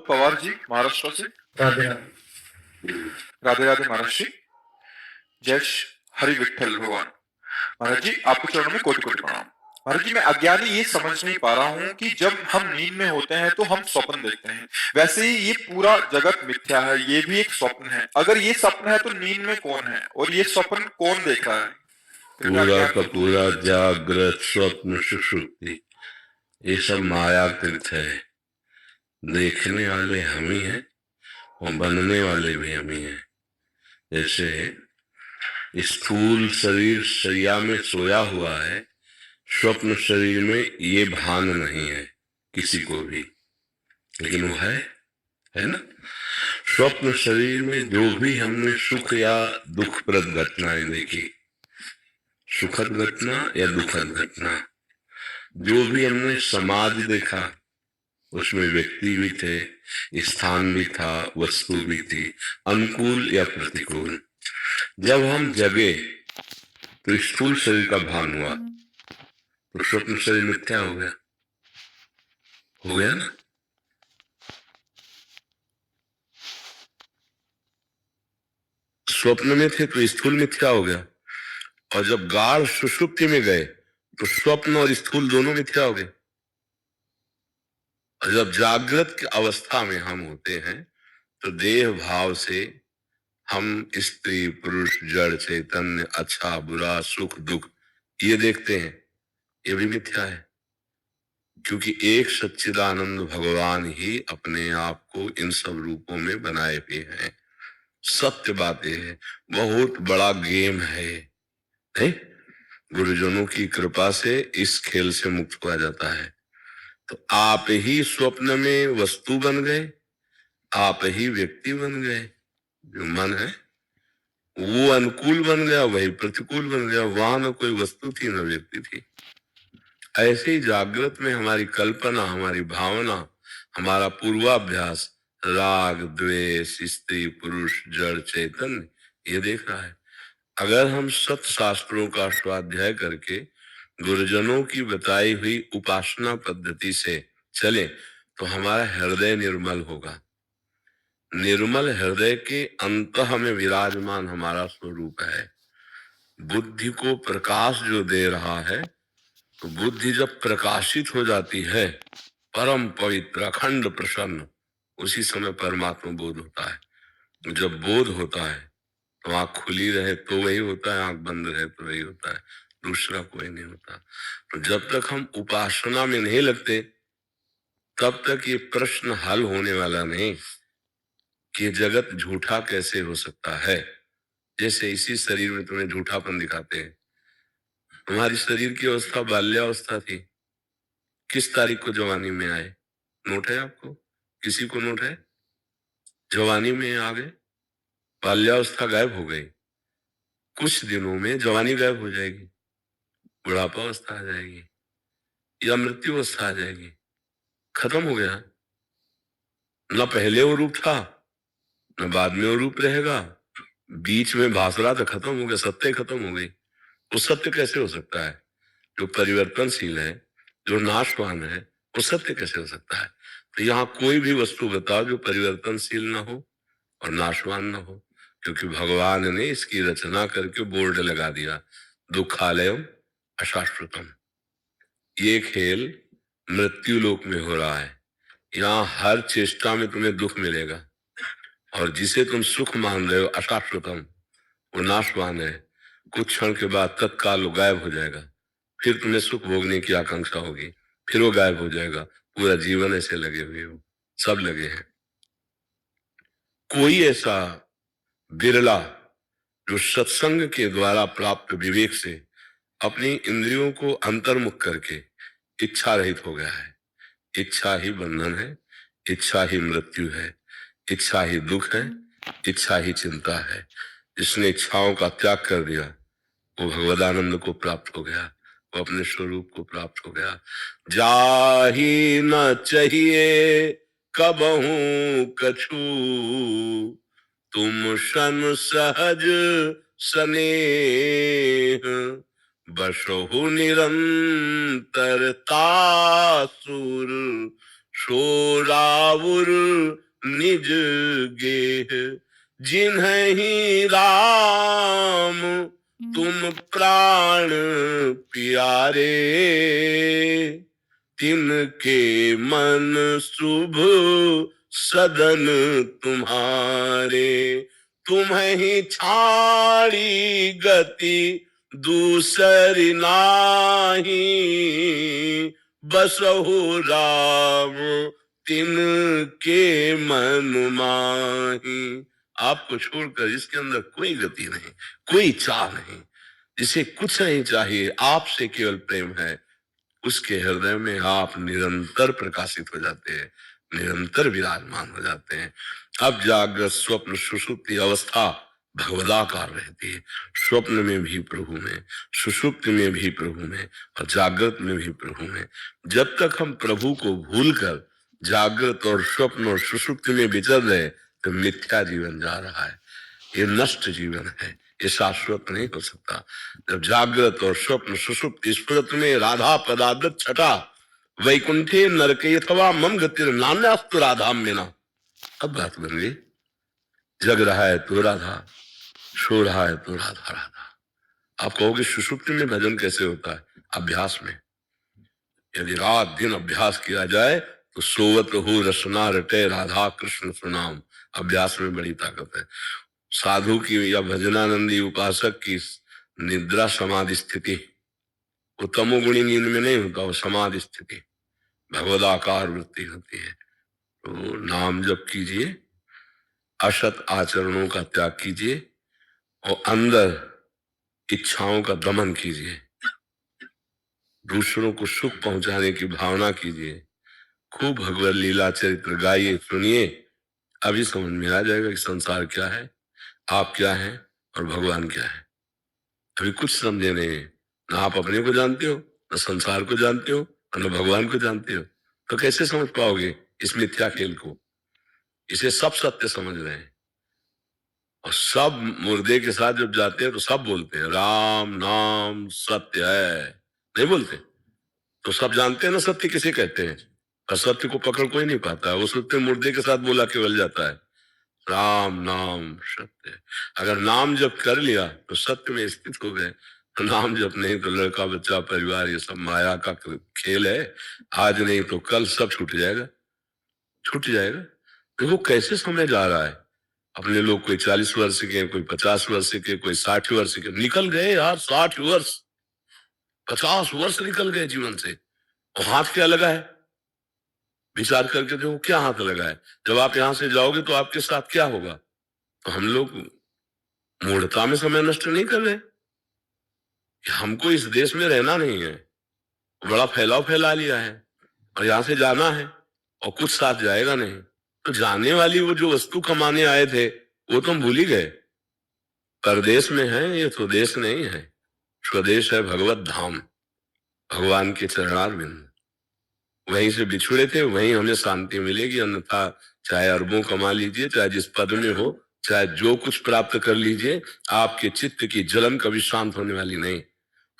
पवार जी महाराष्ट्र से। राधे राधे। राधे राधे महाराज जी। जय हरि विठल भगवान। महाराज जी आपके चरणों में कोटि कोटि प्रणाम। महाराज जी मैं अज्ञानी ये समझ नहीं पा रहा हूँ कि जब हम नींद में होते हैं तो हम स्वप्न देखते हैं, वैसे ही ये पूरा जगत मिथ्या है, ये भी एक स्वप्न है। अगर ये स्वप्न है तो नींद में कौन है और ये स्वप्न कौन देख रहा है? पूरा का पूरा जागृत स्वप्न सुषुप्ति ये सब मायाकृत है। देखने वाले हम ही हैं और बनने वाले भी हम ही हैं। जैसे स्थूल शरीर शैया में सोया हुआ है, स्वप्न शरीर में ये भान नहीं है किसी को भी, लेकिन वो है ना। स्वप्न शरीर में जो भी हमने सुख या दुखप्रद घटनाएं देखी, सुखद घटना या दुखद घटना, जो भी हमने समाज देखा, उसमें व्यक्ति भी थे, स्थान भी था, वस्तु भी थी, अनुकूल या प्रतिकूल। जब हम जगे तो स्थूल शरीर का भान हुआ, तो स्वप्न शरीर मिथ्या हो गया ना। स्वप्न में थे तो स्थूल मिथ्या हो गया, और जब गाढ़ सुषुप्ति में गए तो स्वप्न और स्थूल दोनों मिथ्या हो गए। और जब जागृत की अवस्था में हम होते हैं तो देह भाव से हम स्त्री पुरुष जड़ चैतन्य अच्छा बुरा सुख दुख ये देखते हैं, ये भी मिथ्या है, क्योंकि एक सच्चिदानंद भगवान ही अपने आप को इन सब रूपों में बनाए हुए हैं। सत्य बातें है, बहुत बड़ा गेम है, नहीं? गुरुजनों की कृपा से इस खेल से मुक्त हुआ जाता है। तो आप ही स्वप्न में वस्तु बन गए, आप ही व्यक्ति बन गए। जो मन है वो अनुकूल बन गया, वही प्रतिकूल बन गया। वहां न कोई वस्तु थी न व्यक्ति थी। ऐसे ही जागृत में हमारी कल्पना, हमारी भावना, हमारा पूर्वाभ्यास राग द्वेष स्त्री पुरुष जड़ चैतन्य ये देख रहा है। अगर हम सत शास्त्रों का स्वाध्याय करके गुरुजनों की बताई हुई उपासना पद्धति से चले तो हमारा हृदय निर्मल होगा। निर्मल हृदय के अंतः में विराजमान हमारा स्वरूप है। बुद्धि को प्रकाश जो दे रहा है, तो बुद्धि जब प्रकाशित हो जाती है, परम पवित्र अखंड प्रसन्न, उसी समय परमात्मा बोध होता है। जब बोध होता है तो आंख खुली रहे तो वही होता है, आंख बंद रहे तो वही होता है, दूसरा कोई नहीं होता। तो जब तक हम उपासना में नहीं लगते तब तक ये प्रश्न हल होने वाला नहीं कि जगत झूठा कैसे हो सकता है। जैसे इसी शरीर में तुम्हें झूठापन दिखाते हैं। तुम्हारी शरीर की अवस्था बाल्यावस्था थी, किस तारीख को जवानी में आए? नोट है आपको? किसी को नोट है? जवानी में आ गए, बाल्यावस्था गायब हो गई, कुछ दिनों में जवानी गायब हो जाएगी, बुढ़ापा अवस्था आ जाएगी या मृत्यु अवस्था आ जाएगी। खत्म हो गया। न पहले वो रूप था न बाद में वो रूप रहेगा, बीच में भास रहा था, खत्म हो गया, सत्य खत्म हो गई। वो सत्य कैसे हो सकता है? जो परिवर्तनशील है, जो नाशवान है, वो सत्य कैसे हो सकता है? तो यहाँ कोई भी वस्तु बताओ जो परिवर्तनशील ना हो और नाशवान ना हो, क्योंकि भगवान ने इसकी रचना करके बोर्ड लगा दिया, दुखालयम अशाश्वतम। ये खेल मृत्यु लोक में हो रहा है। यहाँ हर चेष्टा में तुम्हें दुख मिलेगा, और जिसे तुम सुख मान रहे हो अशाश्वतम, वो नाशवान है। कुछ क्षण के बाद तत्काल गायब हो जाएगा, फिर तुम्हें सुख भोगने की आकांक्षा होगी, फिर वो गायब हो जाएगा। पूरा जीवन ऐसे लगे हुए हो, सब लगे हैं। कोई ऐसा बिरला जो सत्संग के द्वारा प्राप्त विवेक से अपनी इंद्रियों को अंतर्मुख करके इच्छा रहित हो गया है। इच्छा ही बंधन है, इच्छा ही मृत्यु है, इच्छा ही दुख है, इच्छा ही चिंता है। जिसने इच्छाओं का त्याग कर दिया वो भगवदानंद को प्राप्त हो गया, वो अपने स्वरूप को प्राप्त हो गया। जाही न चाहिए कबहू कछु, तुम सन सहज स्नेह, बसहु निरंतर तासुर शोरावुर निज गेह, जिन्हीं राम तुम प्राण प्यारे, तिनके मन शुभ सदन तुम्हारे, तुम्हें छाड़ी गति दूसरी नाही, बसहु राम तिनके मन माही। आपको छोड़कर इसके अंदर कोई गति नहीं, कोई चाह नहीं, जिसे कुछ नहीं चाहिए, आपसे केवल प्रेम है, उसके हृदय में आप निरंतर प्रकाशित हो जाते हैं, निरंतर विराजमान हो जाते हैं। अब जागृत स्वप्न सुषुप्ति अवस्था भगवदाकार रहती है। स्वप्न में भी प्रभु में, सुषुप्ति में भी प्रभु में, और जागृत में भी प्रभु में। जब तक हम प्रभु को भूलकर जागृत और स्वप्न और सुषुप्ति में विचर रहे, तो मिथ्या जीवन जा रहा है, ये नष्ट जीवन है, ये शाश्वत नहीं हो सकता। जब जागृत और स्वप्न सुषुप्ति स्फुरत में राधा पदादत छटा, वैकुंठे नरके अथवा मम गतिर नान्यास्तु राधाम मेना। अब बात बन गई, जग रहा है तो राधा, सो रहा है तो राधा राधा। आप कहोगे सुषुप्ति में भजन कैसे होता है? अभ्यास में। यदि रात दिन अभ्यास किया जाए तो सोवत हो रसना रटे राधा कृष्ण सुनाम। अभ्यास में बड़ी ताकत है। साधु की या भजनानंदी उपासक की निद्रा समाधि स्थिति, वो तमोगुणी नींद में नहीं होता, वो समाधि स्थिति, भगवदाकार वृत्ति होती है। तो नाम जप कीजिए, असत आचरणों का त्याग कीजिए, और अंदर इच्छाओं का दमन कीजिए, दूसरों को सुख पहुंचाने की भावना कीजिए, खूब भगवत लीला चरित्र गाइए, सुनिए। अभी समझ में आ जाएगा कि संसार क्या है, आप क्या हैं और भगवान क्या है। अभी कुछ समझे नहीं, ना आप अपने को जानते हो, ना संसार को जानते हो, ना भगवान को जानते हो, तो कैसे समझ पाओगे इस मिथ्या खेल को? इसे सब सत्य समझ रहे हैं, और सब मुर्दे के साथ जब जाते हैं तो सब बोलते हैं राम नाम सत्य है, नहीं बोलते? तो सब जानते हैं ना सत्य किसे कहते हैं, और सत्य को पकड़ कोई नहीं पाता है, वो सत्य मुर्दे के साथ बोला केवल जाता है राम नाम सत्य। अगर नाम जप कर लिया तो सत्य में स्थित हो गए, तो नाम जप नहीं तो लड़का बच्चा परिवार ये सब माया का खेल है, आज नहीं तो कल सब छूट जाएगा, छूट जाएगा। देखो कैसे समय जा रहा है, अपने लोग कोई 40 वर्ष के, कोई 50 वर्ष के, कोई 60 वर्ष के, निकल गए यार 60 वर्ष, 50 वर्ष निकल गए जीवन से, और हाथ क्या लगा है? विचार करके देखो क्या हाथ लगा है। जब आप यहां से जाओगे तो आपके साथ क्या होगा? तो हम लोग मूढ़ता में समय नष्ट नहीं कर रहे, हमको इस देश में रहना नहीं है, बड़ा फैलाव फैला लिया है, और यहां से जाना है, और कुछ साथ जाएगा नहीं, तो जाने वाली वो जो वस्तु कमाने आए थे वो तो हम भूल ही गए। परदेश में है, ये स्वदेश नहीं है, स्वदेश है भगवत धाम, भगवान के चरणारविंद। वहीं से बिछुड़े थे, वहीं हमें शांति मिलेगी, अन्यथा चाहे अरबों कमा लीजिए, चाहे जिस पद में हो, चाहे जो कुछ प्राप्त कर लीजिए, आपके चित्त की जलन कभी शांत होने वाली नहीं।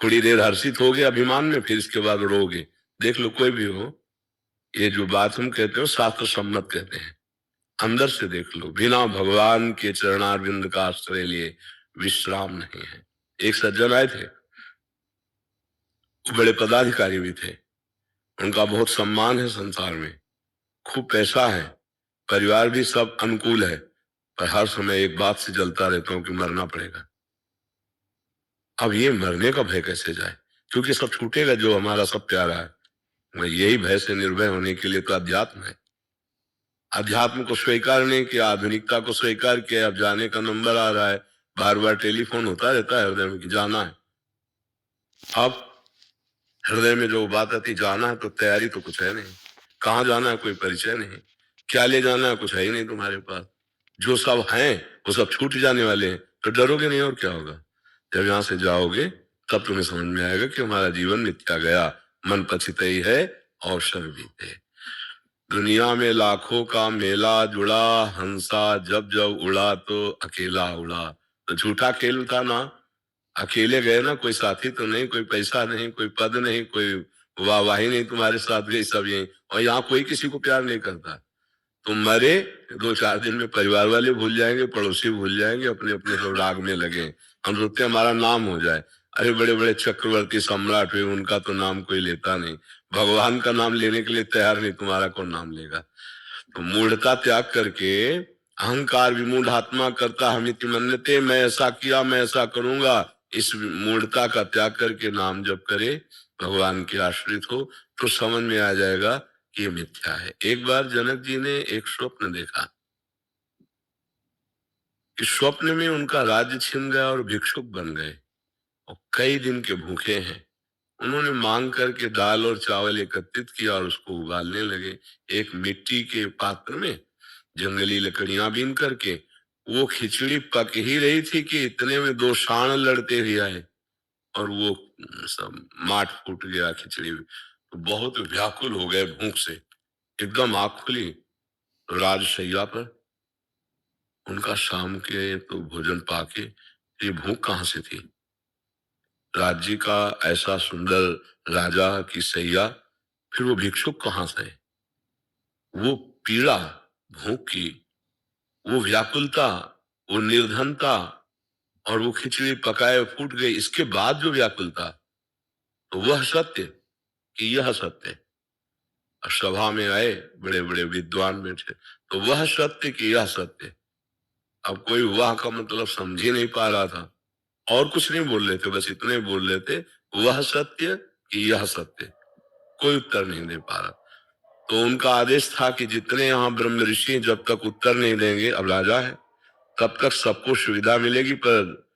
थोड़ी देर हर्षित हो गए अभिमान में, फिर इसके बाद रोगे। देख लो कोई भी हो, ये जो बात हम कहते हो शास्त्र सम्मत कहते हैं, अंदर से देख लो, बिना भगवान के चरणारविंद का आश्रय लिए विश्राम नहीं है। एक सज्जन आए थे, बड़े पदाधिकारी भी थे, उनका बहुत सम्मान है संसार में, खूब पैसा है, परिवार भी सब अनुकूल है, पर हर समय एक बात से जलता रहता हूं कि मरना पड़ेगा। अब ये मरने का भय कैसे जाए, क्योंकि सब छूटेगा जो हमारा सब प्यारा है। मैं यही भय से निर्भय होने के लिए तो अध्यात्म है। अध्यात्म को स्वीकार नहीं किया, आधुनिकता को स्वीकार किया, अब जाने का नंबर आ रहा है, बार बार टेलीफोन होता रहता है हृदय में कि जाना है। अब हृदय में जो बात आती जाना है, तो तैयारी तो कुछ है नहीं, कहाँ जाना है कोई परिचय नहीं, क्या ले जाना है कुछ है ही नहीं तुम्हारे पास, जो सब हैं वो सब छूट जाने वाले हैं, तो डरोगे नहीं और क्या होगा। जब यहाँ से जाओगे तब तुम्हें समझ में आएगा कि हमारा जीवन मिथ्या गया, मन पछितई है अवसर बीते। दुनिया में लाखों का मेला जुड़ा, हंसा जब जब उड़ा तो अकेला उड़ा। तो झूठा खेल था ना, अकेले गए ना, कोई साथी तो नहीं, कोई पैसा नहीं, कोई पद नहीं, कोई वाहवाही नहीं तुम्हारे साथ गई, सब यही। और यहाँ कोई किसी को प्यार नहीं करता। तुम मरे 2-4 दिन में परिवार वाले भूल जाएंगे, पड़ोसी भूल जाएंगे, अपने अपने सब राग में लगे। हम सोचते हैं हमारा नाम हो जाए। अरे बड़े बड़े चक्रवर्ती सम्राट हुए, उनका तो नाम कोई लेता नहीं। भगवान का नाम लेने के लिए तैयार नहीं, तुम्हारा कौन नाम लेगा। तो मूढ़ता त्याग करके अहंकार विमूढ़ आत्मा करता हमिति मन्यते, मैं ऐसा किया, मैं ऐसा करूंगा, इस मूढ़ता का त्याग करके नाम जप करे, भगवान के आश्रित हो, तो समझ में आ जाएगा कि ये मिथ्या है। एक बार जनक जी ने एक स्वप्न देखा कि स्वप्न में उनका राज्य छिन गया और भिक्षुक बन गए और कई दिन के भूखे हैं। उन्होंने मांग करके दाल और चावल एकत्रित किया और उसको उबालने लगे। एक मिट्टी के पात्र में जंगली लकड़ियां बीन करके वो खिचड़ी पक ही रही थी कि इतने में 2 सांड लड़ते हुए आए और वो सब माठ फूट गया खिचड़ी में। तो बहुत व्याकुल हो गए भूख से, एकदम आंख खुली, राजशैया पर उनका शाम के तो भोजन पाके ये भूख कहां से थी। राज्य का ऐसा सुंदर राजा की सैया, फिर वो भिक्षुक कहां से। वो पीड़ा भूख की, वो व्याकुलता, वो निर्धनता, और वो खिचड़ी पकाए फूट गई, इसके बाद जो व्याकुलता, तो वह सत्य कि यह सत्य। सभा में आए बड़े बड़े विद्वान बैठे, तो वह सत्य कि यह सत्य। अब कोई वह का मतलब समझ ही नहीं पा रहा था, और कुछ नहीं बोल रहे थे, बस इतने बोल रहे थे, वह सत्य कि यह सत्य। कोई उत्तर नहीं दे पा रहा। तो उनका आदेश था कि जितने यहाँ ब्रह्म ऋषि जब तक उत्तर नहीं देंगे, अब राजा है, तब तक सबको सुविधा मिलेगी, पर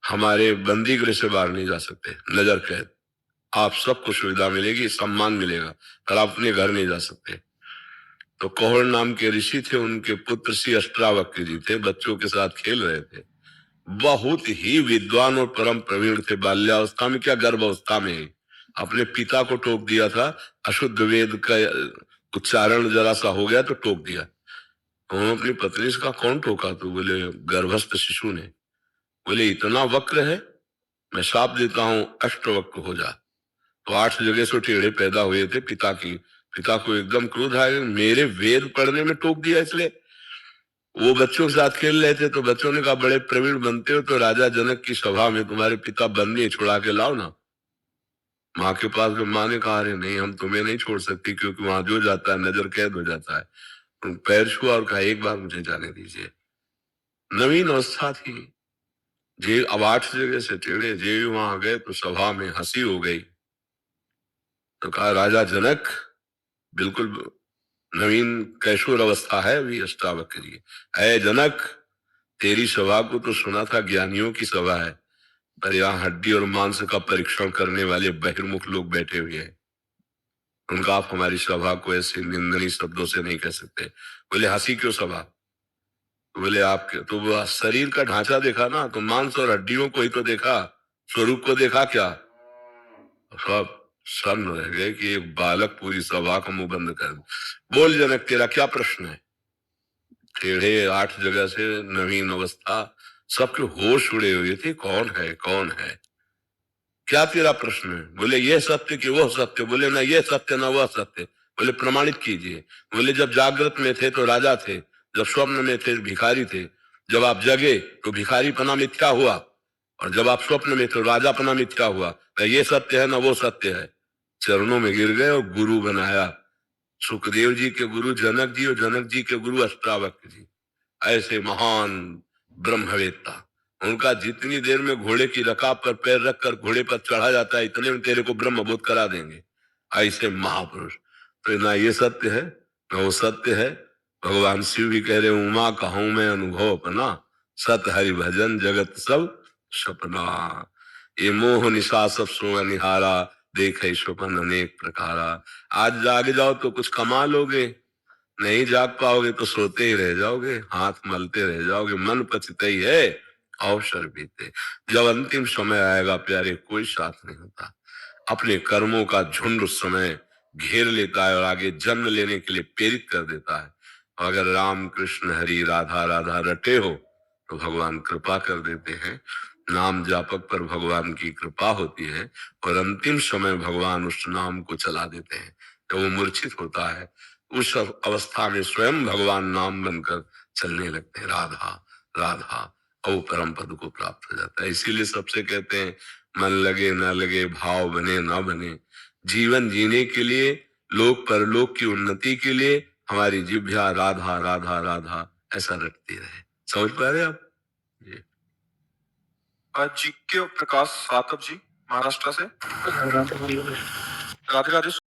हमारे बंदी गृह से बाहर नहीं जा सकते, नजर कैद। आप सबको सुविधा मिलेगी, सम्मान मिलेगा, पर आप अपने घर नहीं जा सकते। तो कौहर नाम के ऋषि थे, उनके पुत्र श्री अष्टावक्र जी थे, बच्चों के साथ खेल रहे थे। बहुत ही विद्वान और परम प्रवीण थे। बाल्यावस्था में क्या, गर्भावस्था में ही अपने पिता को टोक दिया था। अशुद्ध वेद का उच्चारण जरा सा हो गया तो टोक दिया। उन्होंने अपनी पत्नी से कहा, कौन टोका? तो बोले, गर्भस्थ शिशु ने। बोले, इतना वक्र है, मैं शाप देता हूं, अष्टवक्र हो जा। तो 8 जगह से टेढ़े पैदा हुए थे। पिता को एकदम क्रोध आया, मेरे वेद पढ़ने में टोक दिया इसलिए। वो बच्चों के साथ खेल रहे थे, तो बच्चों ने कहा, बड़े प्रवीण बनते हो तो राजा जनक की सभा में तुम्हारे पिता बंदी छुड़ा के लाओ ना। माँ के पास में माँ ने कहा, अरे नहीं, हम तुम्हें नहीं छोड़ सकती, क्योंकि वहां जो जाता है नजर कैद हो जाता है। तो पैर छुआ और कहा, एक बार मुझे जाने दीजिए। नवीन अवस्था थी, जे अब 8 जगह से टेढ़े जे वहां गए तो सभा में हंसी हो गई। तो कहा, राजा जनक, बिल्कुल नवीन कैशोर अवस्था है अभी अष्टावक्र जी। अय जनक, तेरी सभा को तो सुना था ज्ञानियों की सभा है, पर यहाँ हड्डी और मांस का परीक्षण करने वाले बहिर्मुख लोग बैठे हुए हैं। उनका आप हमारी सभा को ऐसे निंदनीय शब्दों से नहीं कह सकते। बोले, हंसी क्यों सभा? बोले, आपके तो वो शरीर का ढांचा देखा ना, तो मांस और हड्डियों को ही तो देखा, स्वरूप को देखा क्या? सब सन्न रह गए कि एक बालक पूरी सभा का मुंह बंद कर। बोल जनक, तेरा क्या प्रश्न है? टेढ़े 8 जगह से नवीन अवस्था, सबके होश उड़े हुए थे, कौन है कौन है, क्या तेरा प्रश्न है? बोले, ये सत्य कि वो सत्य? बोले, ना ये सत्य ना वह सत्य। बोले, प्रमाणित कीजिए। बोले, जब जागृत में थे तो राजा थे, जब स्वप्न में थे भिखारी थे, जब आप जगे तो भिखारी पना मिथ्या हुआ, और जब आप स्वप्न में थे राजा पना मिथ्या हुआ। ये सत्य है ना वो सत्य है। चरणों में गिर गए और गुरु बनाया। सुखदेव जी के गुरु जनक जी और जनक जी के गुरु अष्टावक्र जी, ऐसे महान ब्रह्मवेत्ता। उनका जितनी देर में घोड़े की रकाब पर पैर रखकर घोड़े पर चढ़ा जाता है, इतने में तेरे को ब्रह्मबोध करा देंगे, ऐसे महापुरुष। तो ना ये सत्य है ना वो सत्य है। भगवान शिव भी कह रहे, उमा कहूं मैं अनुभव अपना, सत हरि भजन जगत सब सपना। ये मोह निशा सब सो निहारा, देखे स्वपन अनेक प्रकारा। आज जाग जाओ तो कुछ कमा लोगे, नहीं जाग पाओगे तो सोते ही रह जाओगे, हाथ मलते रह जाओगे, मन पचते ही है, अवसर बीते। जब अंतिम समय आएगा प्यारे, कोई साथ नहीं होता। अपने कर्मों का झुंड उस समय घेर लेता है और आगे जन्म लेने के लिए प्रेरित कर देता है। अगर राम कृष्ण हरि राधा राधा रटे हो तो भगवान कृपा कर देते हैं। नाम जापक पर भगवान की कृपा होती है और अंतिम समय भगवान उस नाम को चला देते हैं। जब वो मूर्छित होता है उस अवस्था में स्वयं भगवान नाम बनकर चलने लगते हैं, राधा राधा, और वो परम पद को प्राप्त हो जाता है। इसीलिए सबसे कहते हैं मन लगे ना लगे, भाव बने ना बने, जीवन जीने के लिए, लोक परलोक की उन्नति के लिए हमारी जिह्वा राधा राधा राधा ऐसा रटती रहे। समझ पा रहे आप? जी। जी के प्रकाश सातव जी महाराष्ट्र से। राधे राधे।